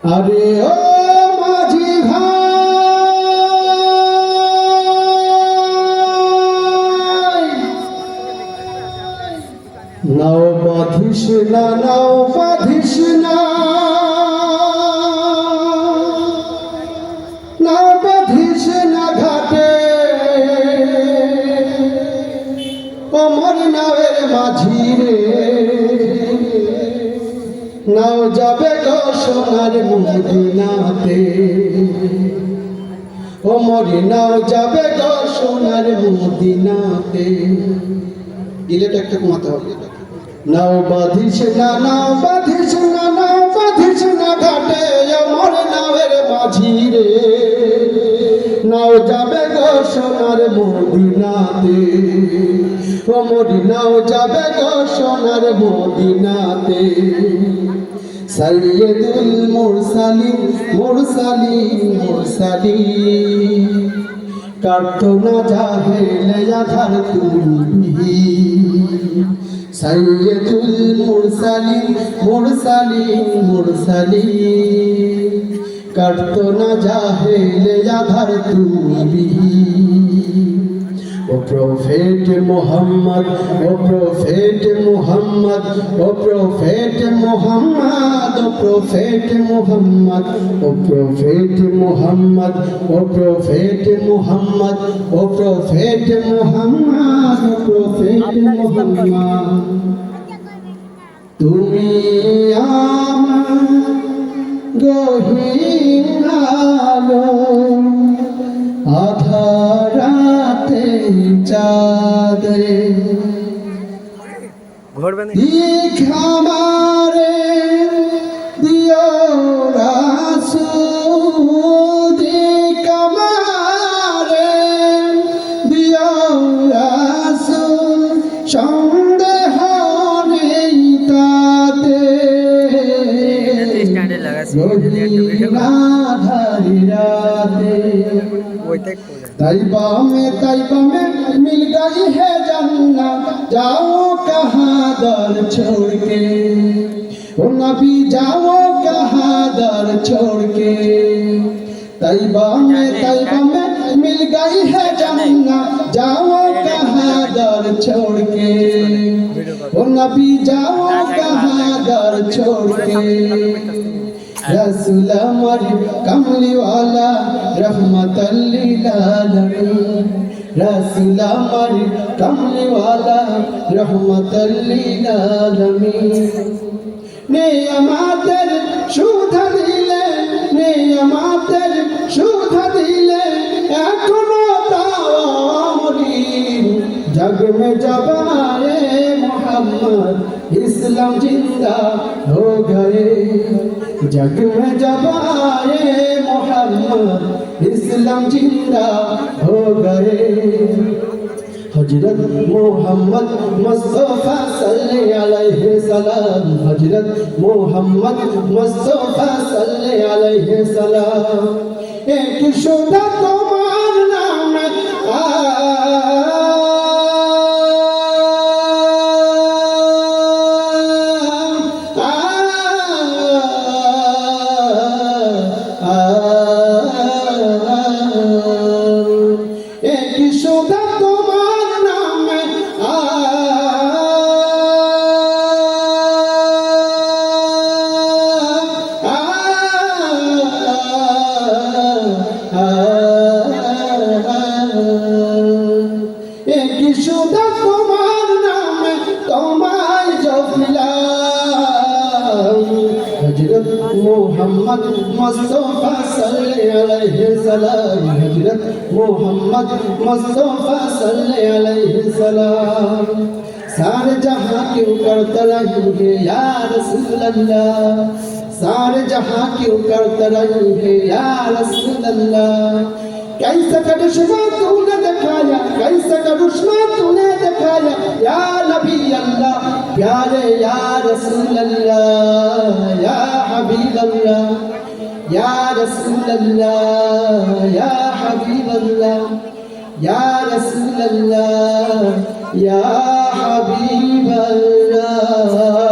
আরে ও মাঝি ভাই, নাও বাঁধিস না, নাও বাঁধিস না, নাও বাঁধিস না ঘাটে, আমার নাওয়ের মাঝি রে, নাও যাবে গো সোনার মদিনাতে, ও মরি নাও যাবে গো সোনার মদিনাতে। গিলেটা একটা কমাতে হবে। নাও বাঁধিস না, নাও বাঁধিস না, নাও বাঁধিস না ঘাটে, আমার নাওয়ের মাঝি রে, নাও যাবে গো সোনার মদিনাতে, ও মরি নাও যাবে গো সোনার মদিনাতে। সৈয়দুল মুরসালিন মুরসালিন মুরসালিন, কাটতো না জাহেলে আধার তুমি। সৈয়দুল মুরসালিন মুরসালিন মুরসালিন, কাটতো না জাহেলে আধার তুমি। O Prophet Muhammad, O Prophet Muhammad, O Prophet Muhammad, O Prophet Muhammad, O Prophet Muhammad, O Prophet Muhammad, O Prophet Muhammad, O Prophet Muhammad. Tumi amar গহীন আলো, আধারাতে চাঁদে, দিক আমারে দিও রাসূল, দিক আমারে দিও রাসূল, সন্দেহ নেই তাতে, গহীন আধারাতে। तैबा में मिल गई है जन्नत, जाओ कहाँ दर छोड़ के, ओ नबी जाओ कहाँ दर छोड़ के। तैबा में मिल गई है जन्नत, जाओ कहाँ दर छोड़ के, ओ नबी जाओ कहाँ दर छोड़ के। रसूल अमर कमली वाला रहमतल लिल आलमीन, रसूल अमर कमली वाला रहमतल लिल आलमीन। नेयामतेर सुध दिले, नेयामतेर सुध दिले, एखोनो ताओ अमरीन, जग में जबाए मोहम्मद इस्लाम जिंदा हो गए, जग में जब आए मोहम्मद इस्लाम जिंदा हो गए। हजरत मोहम्मद मुस्तफा सल्ले अलैहि सलाम, हजरत मोहम्मद मुस्तफा सल्ले अलैहि सलाम। एक शुदा तुम्हार नाम मोहम्मद मुस्तफा सल्ले अलैहि सलाम, हजरत मोहम्मद मुस्तफा सल्ले अलैहि सलाम। सारे जहां क्यों करते रहेंगे या रसूल अल्लाह, सारे जहां क्यों करते रहेंगे या रसूल अल्लाह। कैसा करिश्मा तूने दिखाया, कैसा करिश्मा तूने दिखाया या नबी अल्लाह, प्यारे या रसूल अल्लाह, या हबीब अल्लाह, या रसूल अल्लाह, या हबीब अल्लाह, या रसूल अल्लाह, या हबीब अल्लाह।